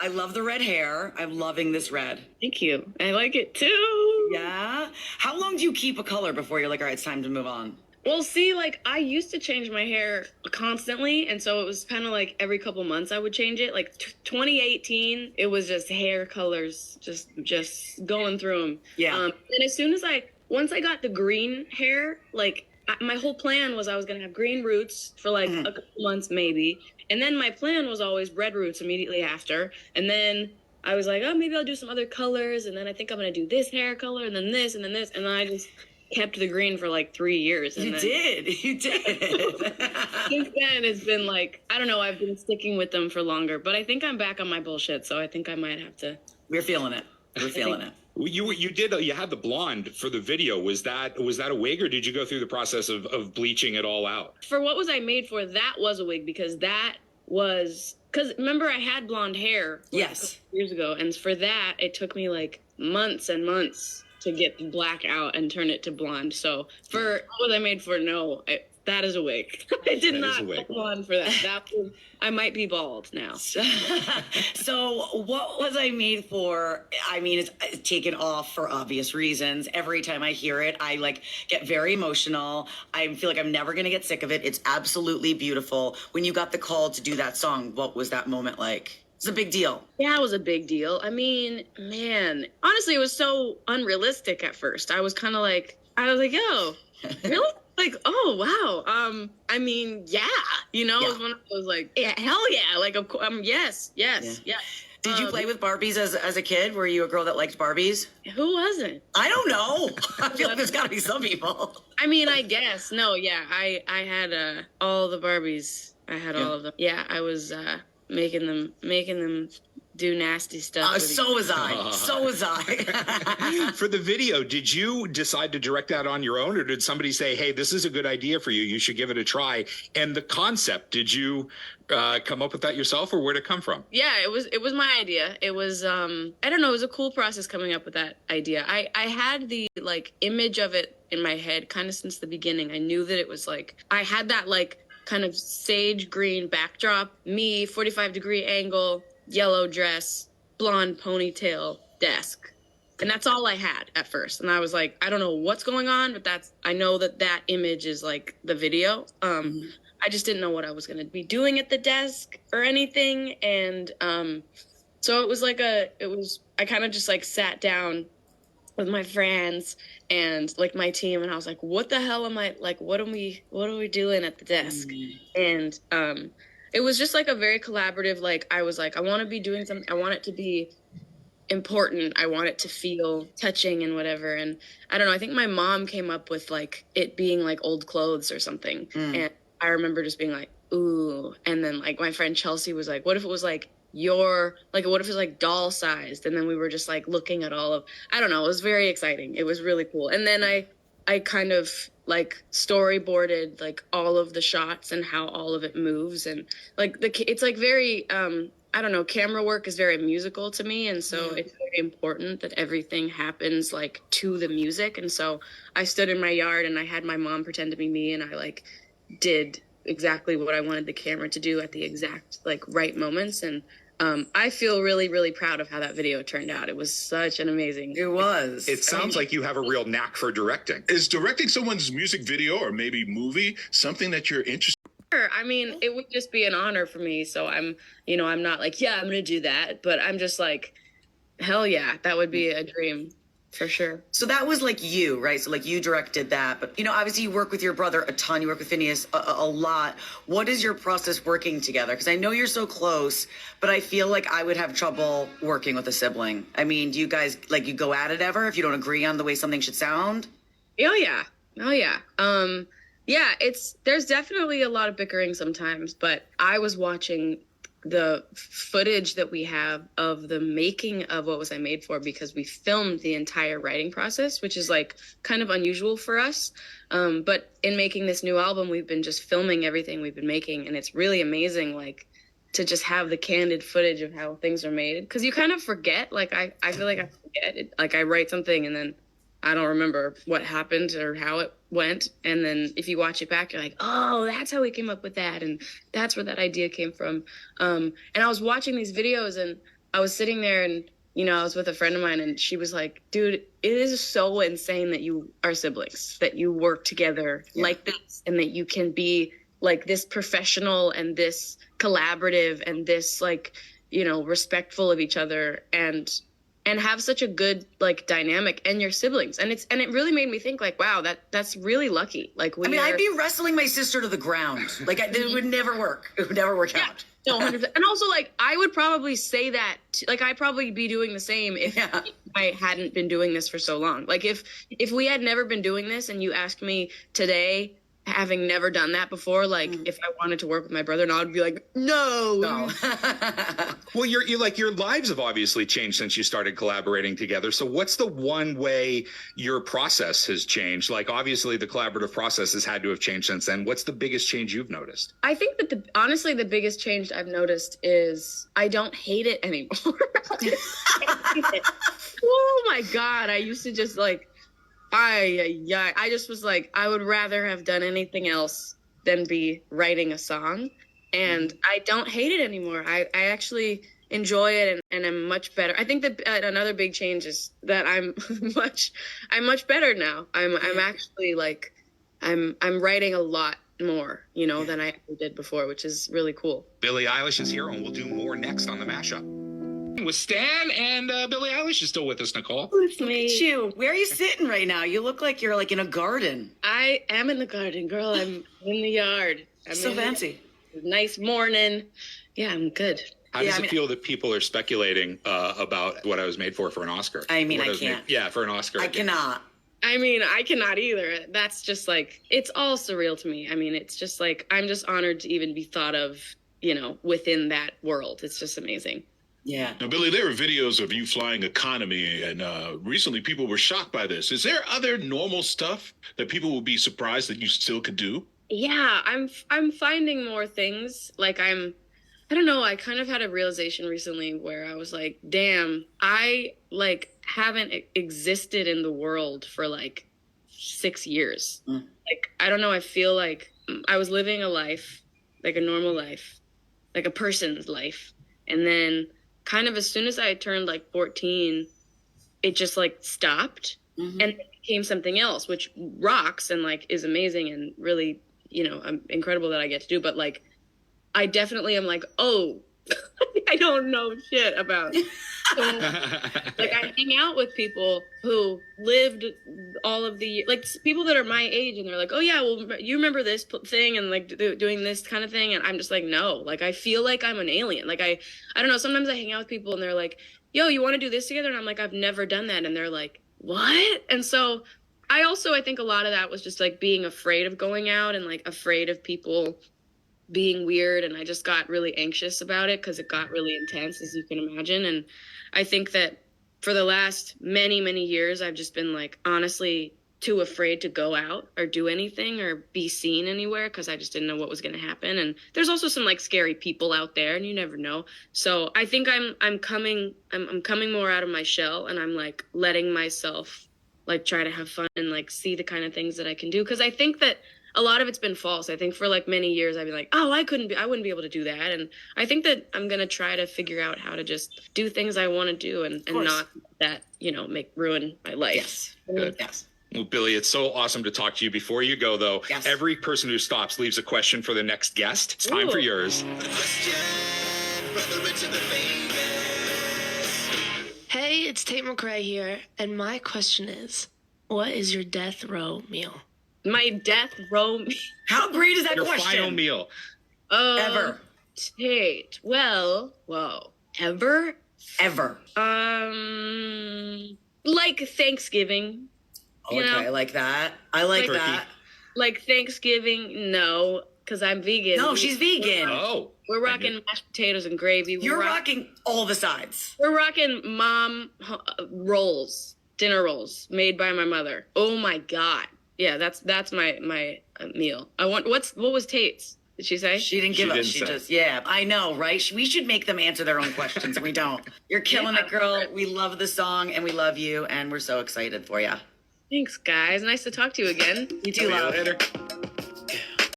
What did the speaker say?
I love the red hair. I'm loving this red. Thank you. I like it too. Yeah. How long do you keep a color before you're like, all right, it's time to move on? Well, see, like I used to change my hair constantly, and so it was kind of like every couple months I would change it. Like 2018, it was just hair colors, just going through them. Yeah. And as soon as once I got the green hair, like my whole plan was I was gonna have green roots for like a couple months maybe, and then my plan was always red roots immediately after, and then I was like, oh, maybe I'll do some other colors, and then I think I'm gonna do this hair color, and then this, and then this, and then I just kept the green for like 3 years. And you did. Since then, it's been like, I don't know, I've been sticking with them for longer, but I think I'm back on my bullshit, so I think I might have to. We're feeling it. We're feeling it. You had the blonde for the video. Was that a wig, or did you go through the process of bleaching it all out? For What Was I Made For, that was a wig, because remember I had blonde hair yes, years ago, and for that it took me like months and months to get the black out and turn it to blonde. So for What Was I Made For, no, that is a wig. I did not go blonde for that. I might be bald now. So What Was I Made For? I mean, it's taken off for obvious reasons. Every time I hear it, I like get very emotional. I feel like I'm never going to get sick of it. It's absolutely beautiful. When you got the call to do that song, what was that moment like? It's a big deal. Yeah, it was a big deal. I mean, man, honestly, it was so unrealistic at first. I was like, yo, really? Like, oh, wow. I mean, yeah, It was when I was like, yeah, hell yeah. Like, of course, yes. Did you play with Barbies as a kid? Were you a girl that liked Barbies? Who wasn't? I don't know. I feel like there's got to be some people. I mean, I guess. No, yeah, I had all the Barbies. I had all of them. Yeah, I was making them do nasty stuff. So was I. For the video, did you decide to direct that on your own, or did somebody say, hey, this is a good idea for you, you should give it a try? And the concept, did you come up with that yourself, or where'd it come from? Yeah, it was my idea. It was I don't know, it was a cool process coming up with that idea. I had the like image of it in my head kind of since the beginning. I knew that it was like, I had that like kind of sage green backdrop, me 45-degree angle, yellow dress, blonde ponytail, desk. And that's all I had at first. And I was like, I don't know what's going on, but I know that image is like the video. I just didn't know what I was going to be doing at the desk or anything. And so it was like I kind of just like sat down with my friends and like my team, and I was like, what the hell am I, like, what are we doing at the desk? And it was just like a very collaborative, like, I was like, I want to be doing something, I want it to be important, I want it to feel touching and whatever. And I don't know, I think my mom came up with like it being like old clothes or something. And I remember just being like, ooh. And then like my friend Chelsea was like, what if it was like what if it's like doll sized? And then we were just like looking at all of, I don't know, it was very exciting. It was really cool. And then I kind of like storyboarded like all of the shots and how all of it moves. And like it's like very, I don't know, camera work is very musical to me. And so it's very important that everything happens like to the music. And so I stood in my yard and I had my mom pretend to be me, and I like did exactly what I wanted the camera to do at the exact like right moments. And I feel really, really proud of how that video turned out. It was such an amazing. It was. It sounds like you have a real knack for directing. Is directing someone's music video or maybe movie something that you're interested in? Sure. I mean, it would just be an honor for me. So I'm not like, yeah, I'm going to do that. But I'm just like, hell yeah, that would be a dream. For sure. So that was like you, right? So like you directed that, but obviously you work with your brother a ton. You work with Phineas a lot. What is your process working together? Because I know you're so close, but I feel like I would have trouble working with a sibling. I mean, do you guys like you go at it ever if you don't agree on the way something should sound? Oh yeah. Yeah, there's definitely a lot of bickering sometimes, but I was watching the footage that we have of the making of What Was I Made For, because we filmed the entire writing process, which is like kind of unusual for us. But in making this new album, we've been just filming everything we've been making. And it's really amazing, like, to just have the candid footage of how things are made. Because you kind of forget, like, I feel like I forget it. Like, I write something and then I don't remember what happened or how it went. And then if you watch it back, you're like, oh, that's how we came up with that. And that's where that idea came from. And I was watching these videos and I was sitting there and, you know, I was with a friend of mine and she was like, dude, it is so insane that you are siblings, that you work together like this, and that you can be like this professional and this collaborative and this like, you know, respectful of each other and have such a good like dynamic, and your siblings. And it really made me think like, wow, that's really lucky. Like I'd be wrestling my sister to the ground. Like it would never work. It would never work out. No, 100%. And also, like, I would probably say that, like, I'd probably be doing the same if I hadn't been doing this for so long. Like, if we had never been doing this and you asked me today, having never done that before, like, if I wanted to work with my brother, and I would be like, no. Well, you're like, your lives have obviously changed since you started collaborating together. So what's the one way your process has changed? Like, obviously the collaborative process has had to have changed since then. What's the biggest change you've noticed? I think that honestly, the biggest change I've noticed is I don't hate it anymore. Oh my God. I used to just like, I just was like, I would rather have done anything else than be writing a song. And I don't hate it anymore. I actually enjoy it and I'm much better. I think that another big change is that I'm much better now. I'm actually like, I'm writing a lot more, you know, than I ever did before, which is really cool. Billie Eilish is here, and we'll do more next on the mashup. With Stan, and Billie Eilish is still with us, Nicole. It's me. Look at you. Where are you sitting right now? You look like you're like in a garden. I am in the garden, girl. I'm in the yard. I'm So fancy. Nice morning. Yeah, I'm good. How does it feel that people are speculating about what I was made for an Oscar? I mean, What I can't. For an Oscar. I cannot. I mean, I cannot either. That's just like, it's all surreal to me. I mean, it's just like, I'm just honored to even be thought of, you know, within that world. It's just amazing. Yeah. Now, Billie, there are videos of you flying economy, and recently people were shocked by this. Is there other normal stuff that people will be surprised that you still could do? Yeah, I'm finding more things. Like I don't know, I kind of had a realization recently where I was like, damn, I like haven't existed in the world for like 6 years. Like, I don't know, I feel like I was living a life, like a normal life, like a person's life. And then kind of as soon as I turned like 14, it just like stopped and it became something else, which rocks and like is amazing and really, you know, incredible that I get to do. But like, I definitely am like, oh, I don't know shit about. So, like, I hang out with people who lived all of the, like, people that are my age, and they're like, oh yeah, well, you remember this thing and like doing this kind of thing, and I'm just like, no, like, I feel like I'm an alien. Like, I don't know. Sometimes I hang out with people and they're like, yo, you want to do this together? And I'm like, I've never done that, and they're like, what? And so I think a lot of that was just like being afraid of going out and like afraid of people being weird, and I just got really anxious about it because it got really intense, as you can imagine. And I think that for the last many years I've just been like honestly too afraid to go out or do anything or be seen anywhere because I just didn't know what was going to happen. And there's also some like scary people out there, and you never know. So I think I'm coming more out of my shell, and I'm like letting myself like try to have fun and like see the kind of things that I can do, because I think that a lot of it's been false. I think for like many years I'd be like, oh, I wouldn't be able to do that. And I think that I'm going to try to figure out how to just do things I want to do and not that, you know, ruin my life. Yes. Good. Yes. Well, Billie, it's so awesome to talk to you. Before you go, though, every person who stops leaves a question for the next guest. It's time for yours. Hey, it's Tate McRae here, and my question is, what is your death row meal? My death row meal. How great is that Your question? final meal. Ever. Tate. Well, whoa. Ever? Ever. Like Thanksgiving. Okay, I like that. I like Turkey. that. Like Thanksgiving, no, because I'm vegan. No, she's vegan. Oh. We're rocking mashed potatoes and gravy. You're rocking all the sides. We're rocking mom rolls, dinner rolls made by my mother. Oh my God. Yeah, that's my meal. What was Tate's? Did she say? She didn't give us. She just, I know, right? We should make them answer their own questions, and we don't. You're killing it, girl. We love the song, and we love you, and we're so excited for you. Thanks, guys. Nice to talk to you again. You too, love. Later.